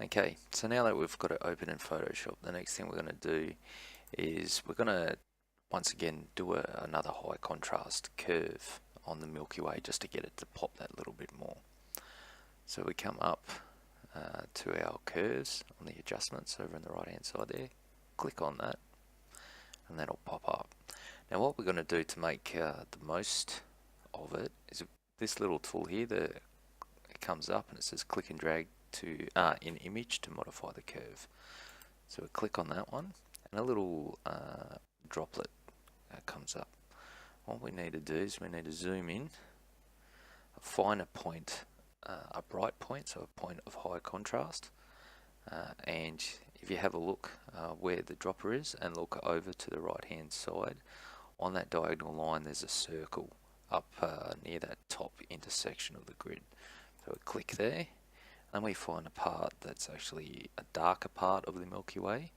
Okay, so now that we've got it open in Photoshop, the next thing we're going to do is we're going to once again do another high contrast curve on the Milky Way just to get it to pop that little bit more. So we come up to our curves on the adjustments over on the right hand side there, click on that and that'll pop up. Now what we're going to do to make the most of it is this little tool here that it comes up and it says click and drag to in image to modify the curve. So we click on that one and a little droplet comes up. What we need to do is we need to zoom in, find a point, a bright point, so a point of high contrast, and if you have a look where the dropper is and look over to the right hand side, on that diagonal line there's a circle up near that top intersection of the grid. So we click there and we find a part that's actually a darker part of the Milky Way,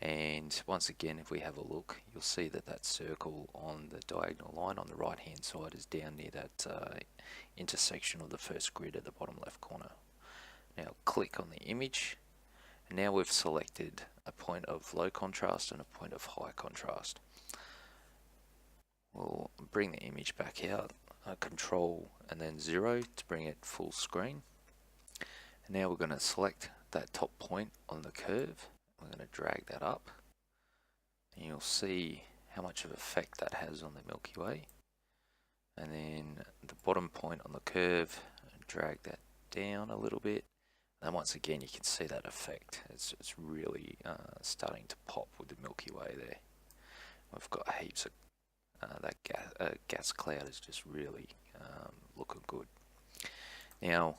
and once again if we have a look you'll see that that circle on the diagonal line on the right hand side is down near that intersection of the first grid at the bottom left corner. Now click on the image and now we've selected a point of low contrast and a point of high contrast. We'll bring the image back out, control and then 0 to bring it full screen. And now we're going to select that top point on the curve. We're going to drag that up and you'll see how much of effect that has on the Milky Way. And then the bottom point on the curve, drag that down a little bit. And once again you can see that effect. It's really starting to pop with the Milky Way there. We've got heaps of that gas cloud is just really looking good. Now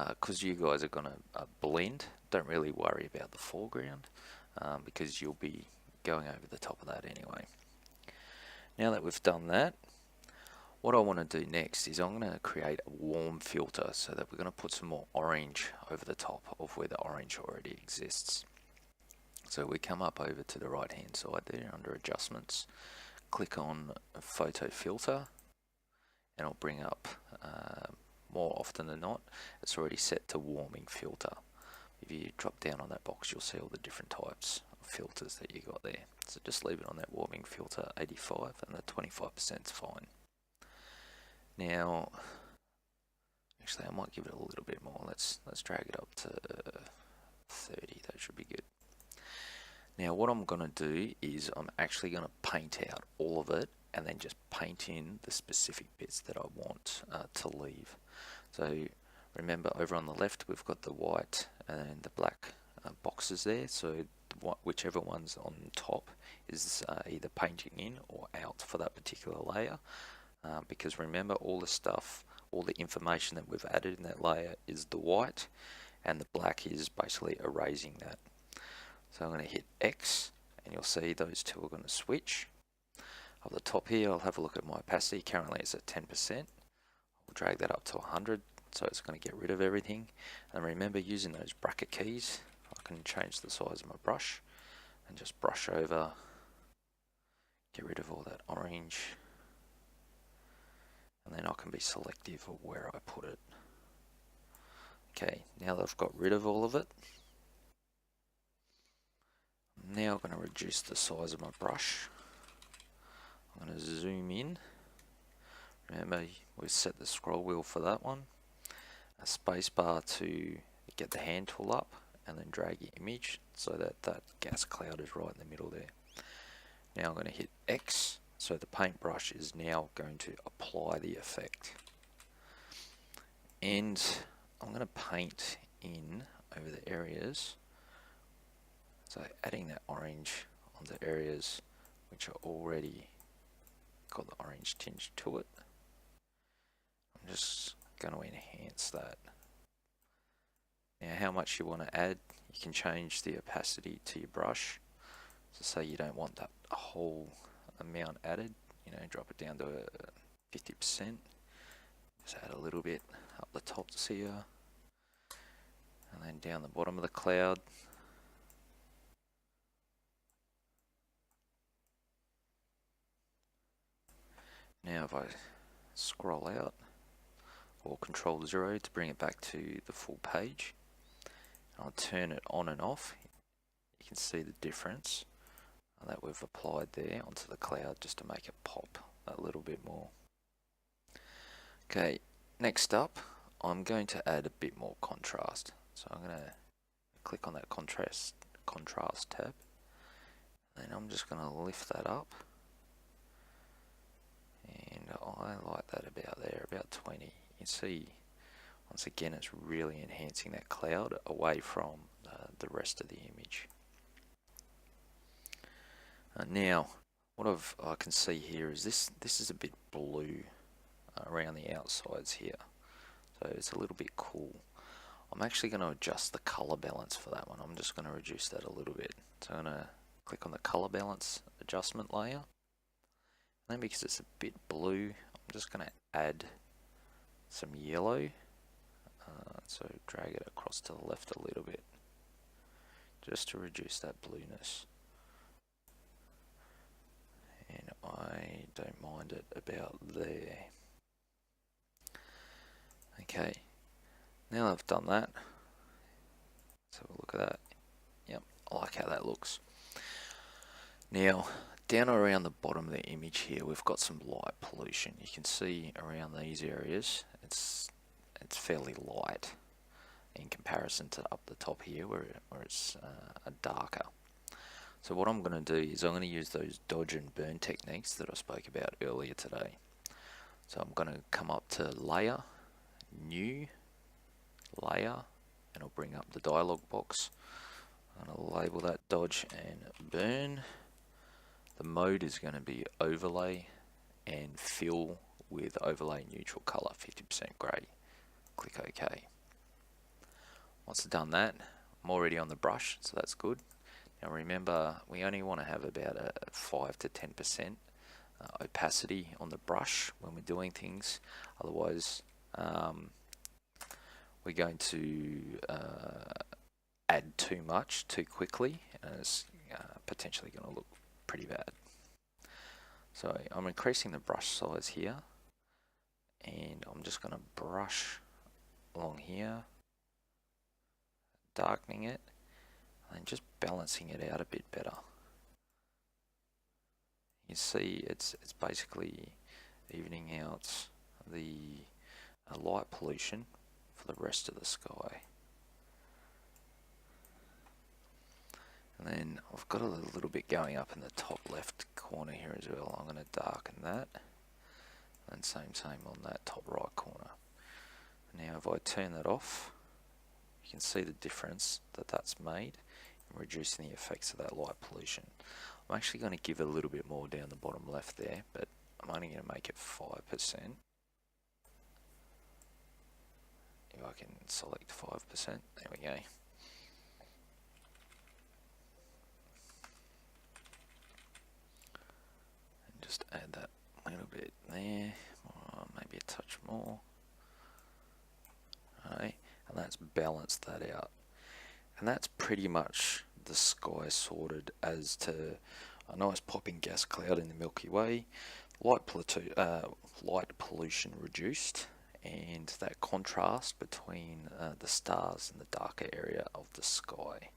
because you guys are going to blend, don't really worry about the foreground because you'll be going over the top of that anyway. Now that we've done that, what I want to do next is I'm going to create a warm filter so that we're going to put some more orange over the top of where the orange already exists. So we come up over to the right hand side there under adjustments, click on photo filter and I'll bring up more often than not it's already set to warming filter. If you drop down on that box you'll see all the different types of filters that you got there. So just leave it on that warming filter 85 and the 25% is fine. Now actually I might give it a little bit more. Let's drag it up to 30. That should be good. Now what I'm going to do is I'm actually going to paint out all of it and then just paint in the specific bits that I want to leave. So remember over on the left we've got the white and the black boxes there, so whichever one's on top is either painting in or out for that particular layer, because remember all the stuff, all the information that we've added in that layer is the white and the black is basically erasing that. So I'm going to hit X and you'll see those two are going to switch. Up the top here I'll have a look at my opacity. Currently it's at 10%. We'll drag that up to 100 so it's going to get rid of everything. And remember using those bracket keys I can change the size of my brush and just brush over, get rid of all that orange, and then I can be selective of where I put it. Okay, now that I've got rid of all of it, now I'm going to reduce the size of my brush. I'm going to zoom in. Remember we've set the scroll wheel for that one. A space bar to get the hand tool up and then drag your image so that that gas cloud is right in the middle there. Now I'm going to hit X so the paintbrush is now going to apply the effect. And I'm going to paint in over the areas. So adding that orange on the areas which are already got the orange tinge to it. I'm just going to enhance that. Now how much you want to add, you can change the opacity to your brush. So say you don't want that whole amount added, you know, drop it down to 50%. Just add a little bit up the top here, and then down the bottom of the cloud. Now if I scroll out, or control 0 to bring it back to the full page, I'll turn it on and off. You can see the difference that we've applied there onto the cloud just to make it pop a little bit more. Okay, next up, I'm going to add a bit more contrast. So I'm going to click on that contrast tab, and I'm just going to lift that up, and I like that about there, about 20. You can see once again it's really enhancing that cloud away from the rest of the image. Now what I can see here is this is a bit blue around the outsides here, so it's a little bit cool. I'm actually going to adjust the color balance for that one. I'm just going to reduce that a little bit. So I'm going to click on the color balance adjustment layer, and then because it's a bit blue, I'm just going to add some yellow. So drag it across to the left a little bit, just to reduce that blueness. And I don't mind it about there. Okay, now I've done that, let's have a look at that. Yep, I like how that looks. Now, down around the bottom of the image here, we've got some light pollution. You can see around these areas, it's fairly light in comparison to up the top here where it's darker. So what I'm going to do is I'm going to use those dodge and burn techniques that I spoke about earlier today. So I'm going to come up to Layer, New, Layer, and I'll bring up the dialog box. I'm going to label that dodge and burn. The mode is going to be overlay and fill with overlay neutral color, 50% grey. Click OK. Once I've done that, I'm already on the brush, so that's good. Now remember, we only want to have about a 5 to 10% opacity on the brush when we're doing things. Otherwise, we're going to add too much too quickly, and it's potentially going to look pretty bad. So I'm increasing the brush size here, and I'm just going to brush along here, darkening it, and just balancing it out a bit better. You see it's basically evening out the light pollution for the rest of the sky. And then I've got a little bit going up in the top left corner here as well. I'm going to darken that, and same on that top right corner. Now if I turn that off, you can see the difference that's made in reducing the effects of that light pollution. I'm actually going to give a little bit more down the bottom left there, but I'm only going to make it 5%. If I can select 5%, there we go. And just add that a little bit there, or maybe a touch more. Alright, and that's balanced that out. And that's pretty much the sky sorted as to a nice popping gas cloud in the Milky Way, light pollution reduced, and that contrast between the stars and the darker area of the sky.